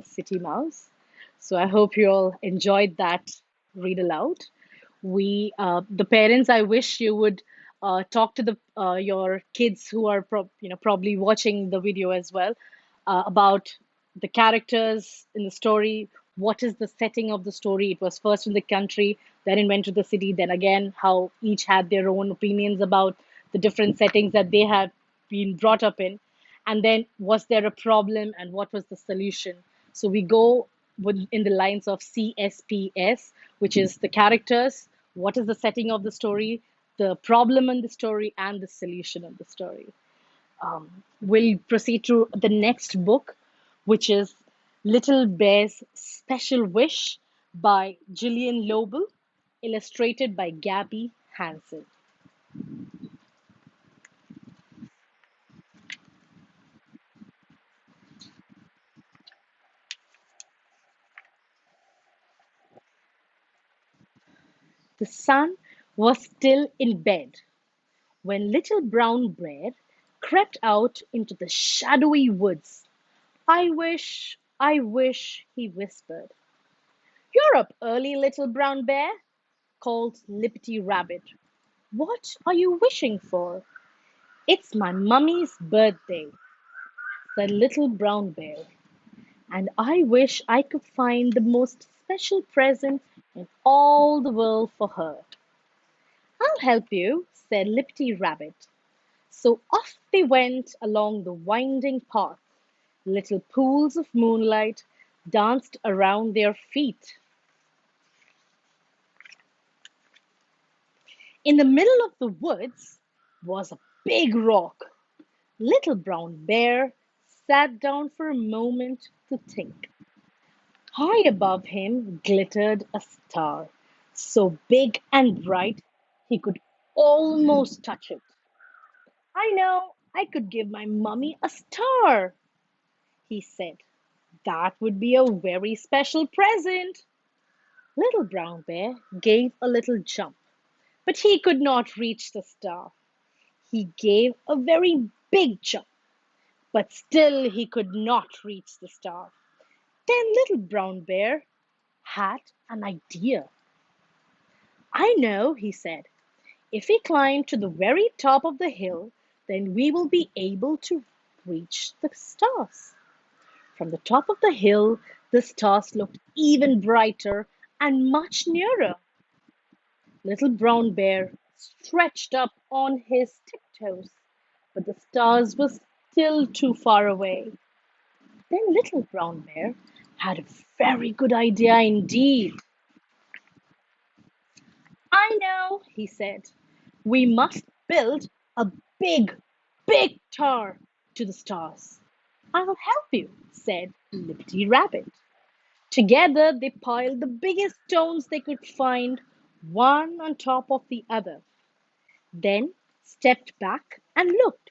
City Mouse. So I hope you all enjoyed that read aloud. The parents, I wish you would talk to the your kids who are probably watching the video as well about the characters in the story. What is the setting of the story? It was first in the country, then it went to the city, then again how each had their own opinions about the different settings that they had been brought up in, and then was there a problem and what was the solution. So we go in the lines of CSPS, which is the characters, what is the setting of the story, the problem in the story, and the solution of the story. We'll proceed to the next book, which is Little Bear's Special Wish by Gillian Lobel, illustrated by Gabby Hansen. The sun was still in bed when Little Brown Bear crept out into the shadowy woods. I wish, he whispered. You're up early, Little Brown Bear, called Lippity Rabbit. What are you wishing for? It's my mummy's birthday, said Little Brown Bear, and I wish I could find the most special present in all the world for her. I'll help you, said Lippity Rabbit. So off they went along the winding path. Little pools of moonlight danced around their feet. In the middle of the woods was a big rock. Little Brown Bear sat down for a moment to think. High above him glittered a star, so big and bright he could almost touch it. I know I could give my mummy a star, he said. That would be a very special present. Little Brown Bear gave a little jump, but he could not reach the star. He gave a very big jump, but still he could not reach the star. Then Little Brown Bear had an idea. I know, he said. If we climb to the very top of the hill, then we will be able to reach the stars. From the top of the hill, the stars looked even brighter and much nearer. Little Brown Bear stretched up on his tiptoes, but the stars were still too far away. Then Little Brown Bear had a very good idea indeed. I know, he said. We must build a big, big tower to the stars. I'll help you, said Lippity Rabbit. Together they piled the biggest stones they could find, one on top of the other. Then stepped back and looked.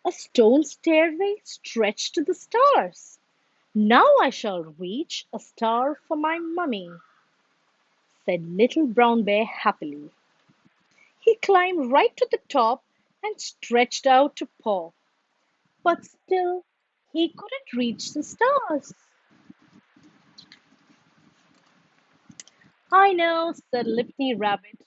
A stone stairway stretched to the stars. Now I shall reach a star for my mummy, said Little Brown Bear happily. He climbed right to the top and stretched out to paw, but still he couldn't reach the stars. I know, said Lippity Rabbit.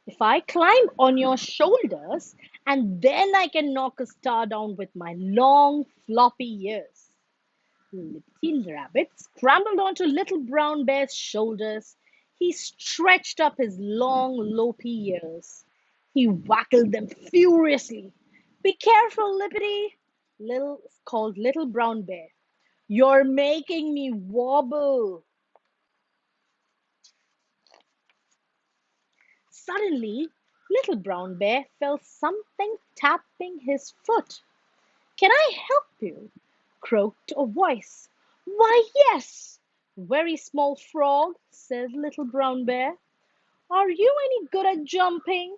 If I climb on your shoulders, and then I can knock a star down with my long, floppy ears. Lippity Rabbit scrambled onto Little Brown Bear's shoulders. He stretched up his long, lopey ears. He waggled them furiously. Be careful, Lippity, called Little Brown Bear. You're making me wobble. Suddenly, Little Brown Bear felt something tapping his foot. Can I help you? Croaked a voice. Why, yes, very small frog, said Little Brown Bear. Are you any good at jumping?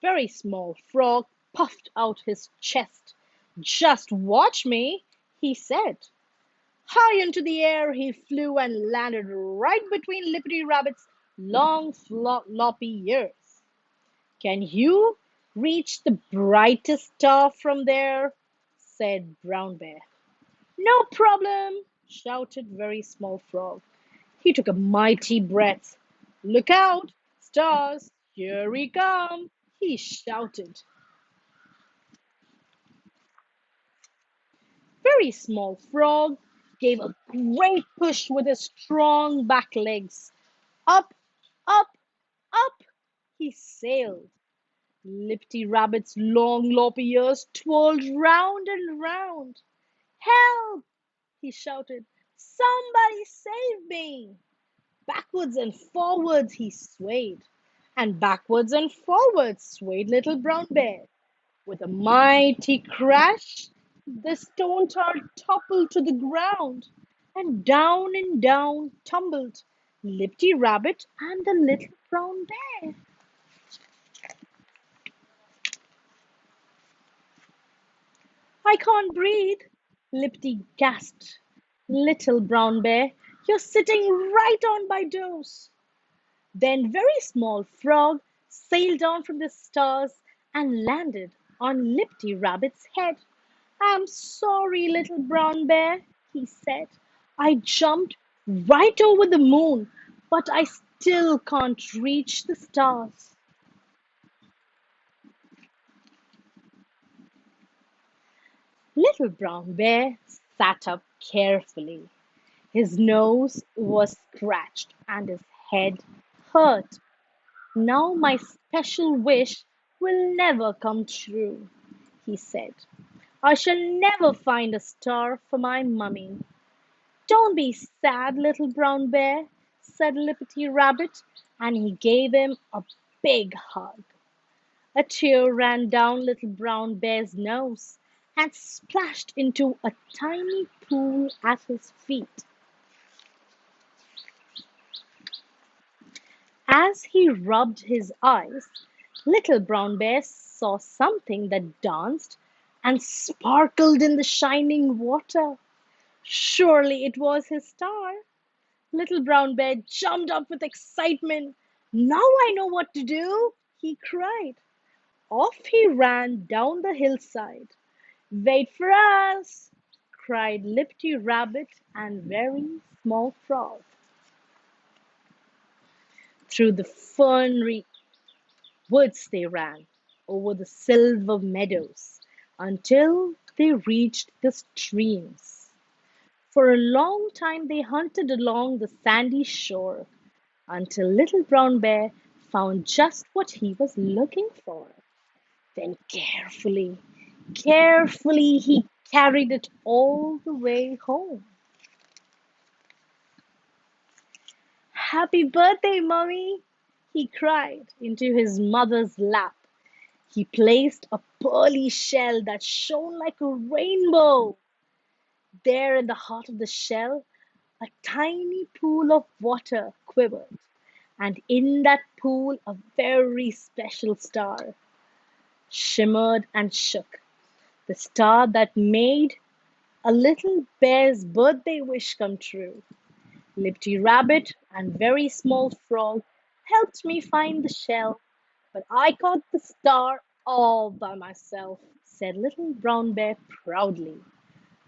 Very Small Frog puffed out his chest. Just watch me, he said. High into the air he flew and landed right between Lippity Rabbit's long, floppy ears. Can you reach the brightest star from there? Said Brown Bear. No problem, shouted Very Small Frog. He took a mighty breath. Look out, stars, here we come, he shouted. Very Small Frog gave a great push with his strong back legs. Up, up, up, he sailed. Lippity Rabbit's long loppy ears twirled round and round. Help! He shouted. Somebody save me! Backwards and forwards he swayed, and backwards and forwards swayed Little Brown Bear. With a mighty crash, the stone tower toppled to the ground, and down tumbled Lippity Rabbit and the Little Brown Bear. I can't breathe, Lippity gasped. Little Brown Bear, you're sitting right on my toes. Then Very Small Frog sailed down from the stars and landed on Lippity Rabbit's head. I'm sorry, Little Brown Bear, he said. I jumped right over the moon, but I still can't reach the stars. Little Brown Bear sat up carefully. His nose was scratched and his head hurt. Now my special wish will never come true, he said. I shall never find a star for my mummy. Don't be sad, Little Brown Bear, said Lippity Rabbit, and he gave him a big hug. A tear ran down Little Brown Bear's nose and splashed into a tiny pool at his feet. As he rubbed his eyes, Little Brown Bear saw something that danced and sparkled in the shining water. Surely it was his star. Little Brown Bear jumped up with excitement. Now I know what to do, he cried. Off he ran down the hillside. Wait for us, cried Lippity Rabbit and Very Small Frog. Through the ferny woods they ran, over the silver meadows, until they reached the streams. For a long time they hunted along the sandy shore, until Little Brown Bear found just what he was looking for. Then carefully he carried it all the way home. Happy birthday, Mummy! He cried into his mother's lap. He placed a pearly shell that shone like a rainbow. There in the heart of the shell, a tiny pool of water quivered, and in that pool a very special star shimmered and shook. The star that made a little bear's birthday wish come true. Lippity Rabbit and Very Small Frog helped me find the shell, but I caught the star all by myself, said Little Brown Bear proudly.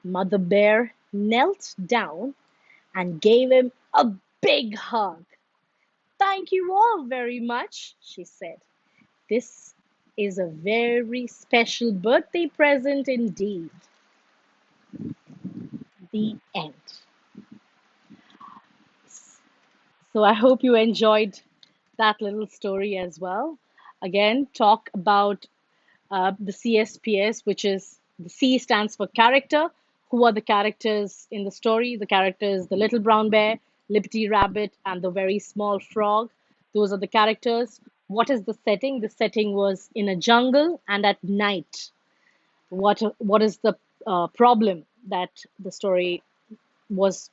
Mother Bear knelt down and gave him a big hug. Thank you all very much, she said. This is a very special birthday present indeed. The end. So I hope you enjoyed that little story as well. Again, talk about the CSPS, which is the C stands for character. Who are the characters in the story? The characters, the little brown bear, Lippity Rabbit, and the very small frog. Those are the characters. What is the setting? The setting was in a jungle and at night. What is the problem that the story was?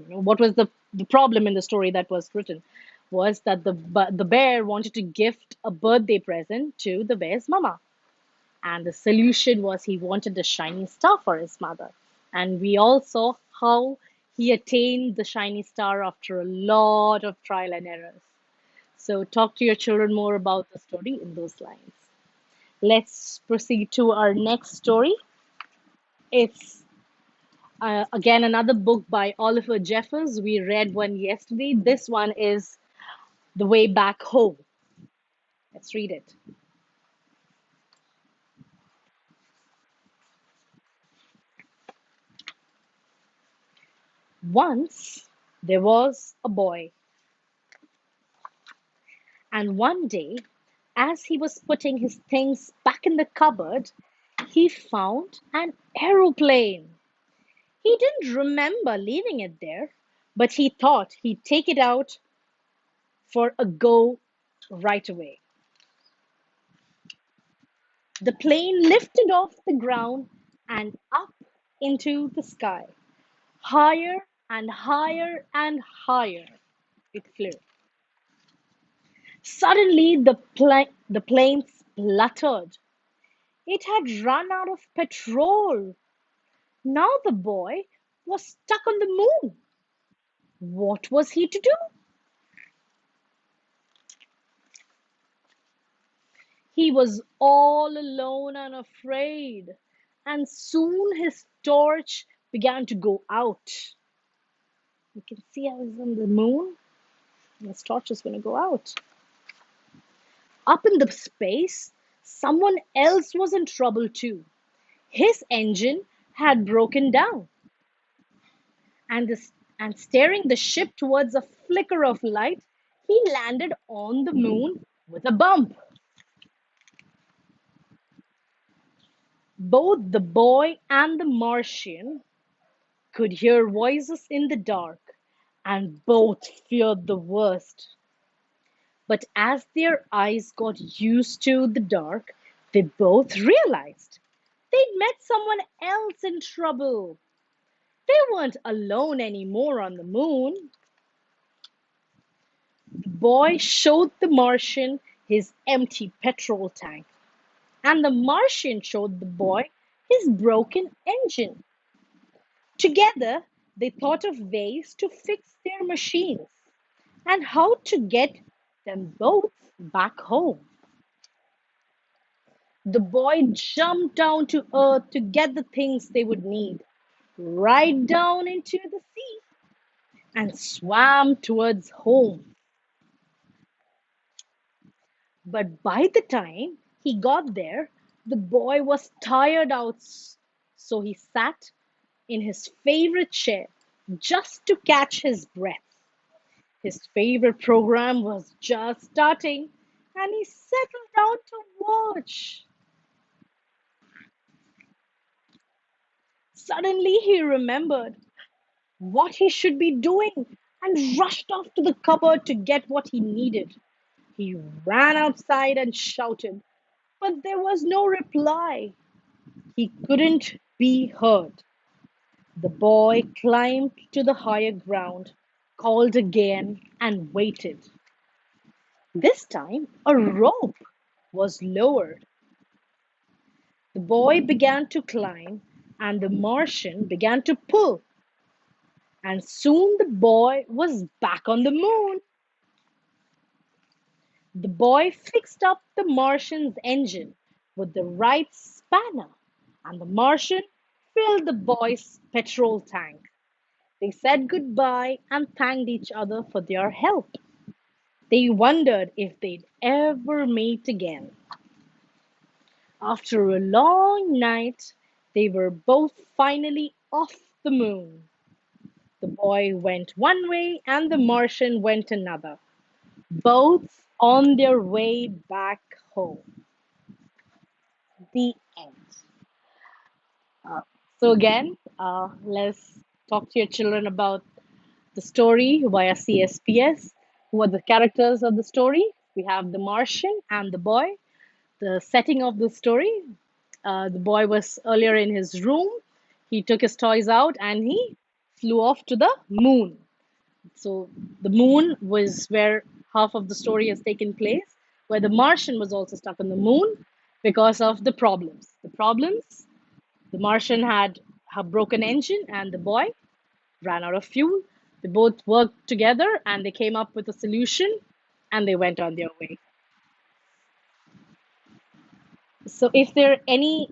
What was the problem in the story that was written? Was that the bear wanted to gift a birthday present to the bear's mama, and the solution was he wanted a shiny star for his mother. And we all saw how he attained the shiny star after a lot of trial and errors. So talk to your children more about the story in those lines. Let's proceed to our next story. It's Again, another book by Oliver Jeffers. We read one yesterday. This one is The Way Back Home. Let's read it. Once there was a boy, and one day, as he was putting his things back in the cupboard, he found an aeroplane. He didn't remember leaving it there, but he thought he'd take it out for a go right away. The plane lifted off the ground and up into the sky. Higher and higher and higher it flew. Suddenly, the plane spluttered. It had run out of petrol. Now the boy was stuck on the moon. What was he to do? He was all alone and afraid, and soon his torch began to go out. You can see how he's on the moon, and his torch is going to go out. Up in the space, someone else was in trouble too. His engine had broken down, and steering the ship towards a flicker of light, he landed on the moon with a bump. Both the boy and the Martian could hear voices in the dark, and both feared the worst. But as their eyes got used to the dark, they both realized they'd met someone else in trouble. They weren't alone anymore on the moon. The boy showed the Martian his empty petrol tank, and the Martian showed the boy his broken engine. Together, they thought of ways to fix their machines and how to get them both back home. The boy jumped down to earth to get the things they would need, right down into the sea, and swam towards home. But by the time he got there, the boy was tired out, so he sat in his favorite chair just to catch his breath. His favorite program was just starting, and he settled down to watch. Suddenly, he remembered what he should be doing and rushed off to the cupboard to get what he needed. He ran outside and shouted, but there was no reply. He couldn't be heard. The boy climbed to the higher ground, called again, and waited. This time, a rope was lowered. The boy began to climb, and the Martian began to pull, and soon the boy was back on the moon. The boy fixed up the Martian's engine with the right spanner, and the Martian filled the boy's petrol tank. They said goodbye and thanked each other for their help. They wondered if they'd ever meet again. After a long night, they were both finally off the moon. The boy went one way and the Martian went another, both on their way back home. The end. Uh, let's talk to your children about the story via CSPS. Who are the characters of the story? We have the Martian and the boy. The setting of the story, the boy was earlier in his room. He took his toys out and he flew off to the moon. So the moon was where half of the story has taken place, where the Martian was also stuck on the moon because of the problems. The Martian had a broken engine and the boy ran out of fuel. They both worked together and they came up with a solution and they went on their way. So, if there are any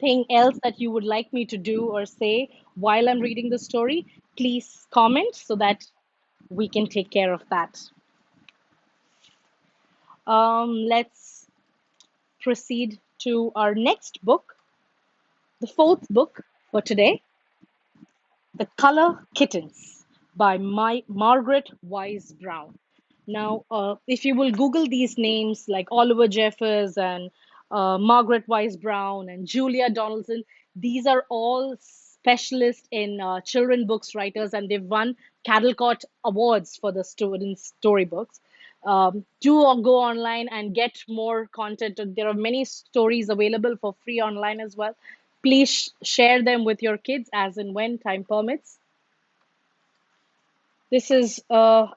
anything else that you would like me to do or say while I'm reading the story, please comment so that we can take care of that. Let's proceed to our next book, the fourth book for today, The Color Kittens by Margaret Wise Brown. Now, if you will Google these names like Oliver Jeffers and Margaret Wise Brown and Julia Donaldson, these are all specialists in children books writers, and they've won Caldecott Awards for the students' storybooks. Do go online and get more content. There are many stories available for free online as well. Please share them with your kids as and when time permits. This is a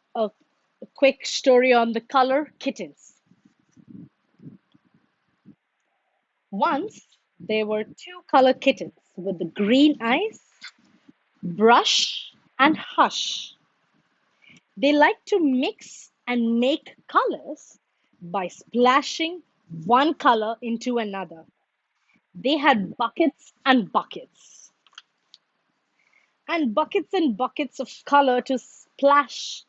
quick story on the color kittens. Once there were two color kittens with the green eyes, Brush and Hush. They liked to mix and make colors by splashing one color into another. They had buckets and buckets of color to splash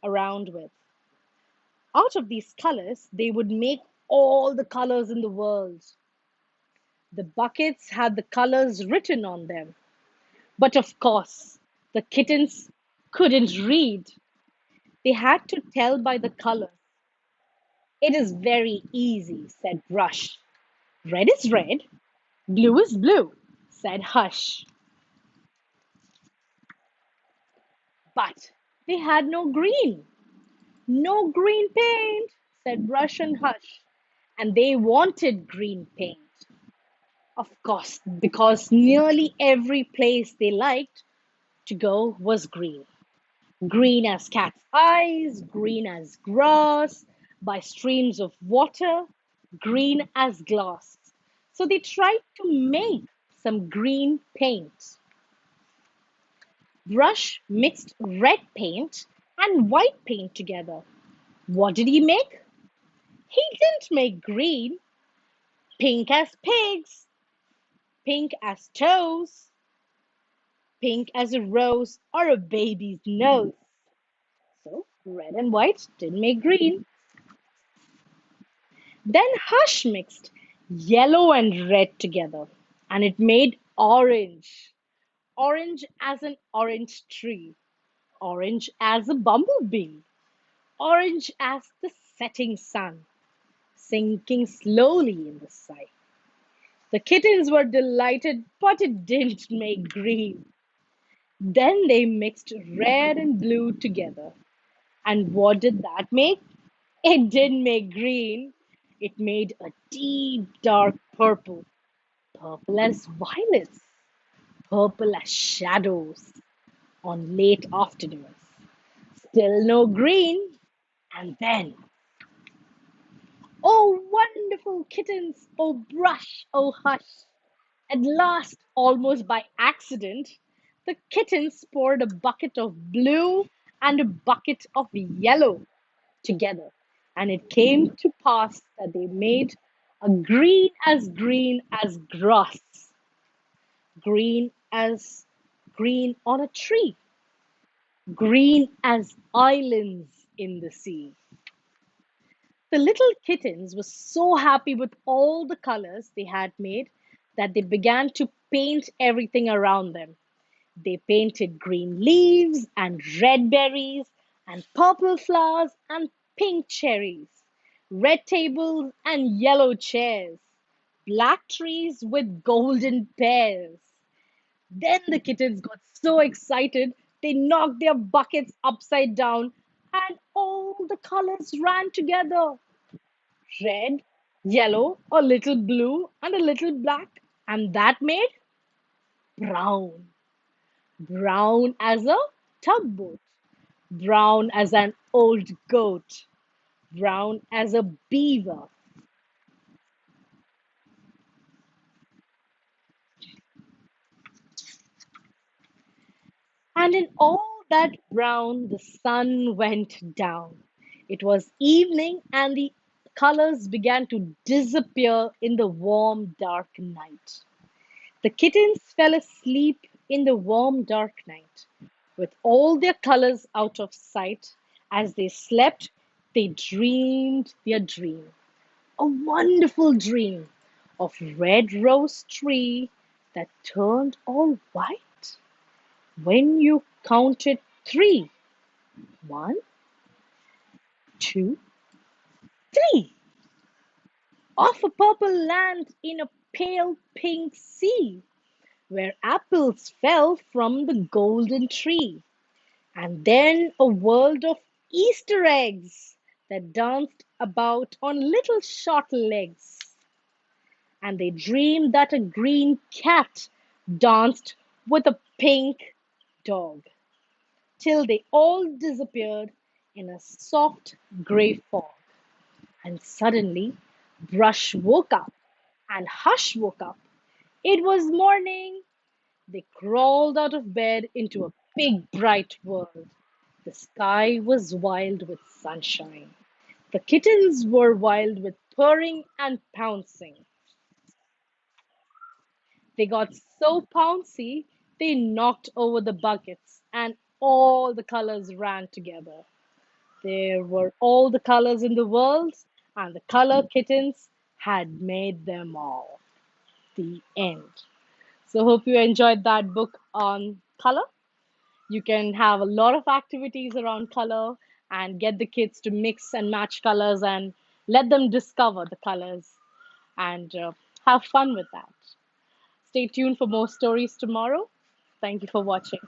around with. Out of these colors, they would make all the colors in the world. The buckets had the colors written on them. But of course, the kittens couldn't read. They had to tell by the colors. It is very easy, said Brush. Red is red, blue is blue, said Hush. But they had no green. No green paint, said Brush and Hush. And they wanted green paint. Of course, because nearly every place they liked to go was green. Green as cat's eyes, green as grass, by streams of water, green as glass. So they tried to make some green paint. Brush mixed red paint and white paint together. What did he make? He didn't make green. Pink as pigs, pink as toes, pink as a rose or a baby's nose. So red and white didn't make green. Then Hush mixed yellow and red together and it made orange. Orange as an orange tree, orange as a bumblebee, orange as the setting sun, sinking slowly in the sky. The kittens were delighted, but it didn't make green. Then they mixed red and blue together. And what did that make? It didn't make green. It made a deep, dark purple, purple as violets, purple as shadows on late afternoons. Still no green. And then, oh, wonderful kittens, oh, Brush, oh, Hush. At last, almost by accident, the kittens poured a bucket of blue and a bucket of yellow together, and it came to pass that they made a green as grass, green as green on a tree, green as islands in the sea. The little kittens were so happy with all the colors they had made that they began to paint everything around them. They painted green leaves and red berries and purple flowers and pink cherries, red tables and yellow chairs, black trees with golden pears. Then the kittens got so excited they knocked their buckets upside down and all the colors ran together. Red, yellow, a little blue, and a little black. And that made brown. Brown as a tugboat, brown as an old goat, brown as a beaver. And in all that brown, the sun went down. It was evening, and the colors began to disappear in the warm, dark night. The kittens fell asleep in the warm dark night, with all their colors out of sight. As they slept, they dreamed their dream, a wonderful dream of red rose tree that turned all white when you counted three. One, two, three. Of a purple land in a pale pink sea, where apples fell from the golden tree. And then a world of Easter eggs that danced about on little short legs. And they dreamed that a green cat danced with a pink dog, till they all disappeared in a soft gray fog. And suddenly, Brush woke up, and Hush woke up. It was morning. They crawled out of bed into a big, bright world. The sky was wild with sunshine. The kittens were wild with purring and pouncing. They got so pouncy they knocked over the buckets, and all the colors ran together. There were all the colors in the world, and the color kittens had made them all. The end. So, hope you enjoyed that book on color. You can have a lot of activities around color and get the kids to mix and match colors and let them discover the colors and have fun with that. Stay tuned for more stories tomorrow. Thank you for watching.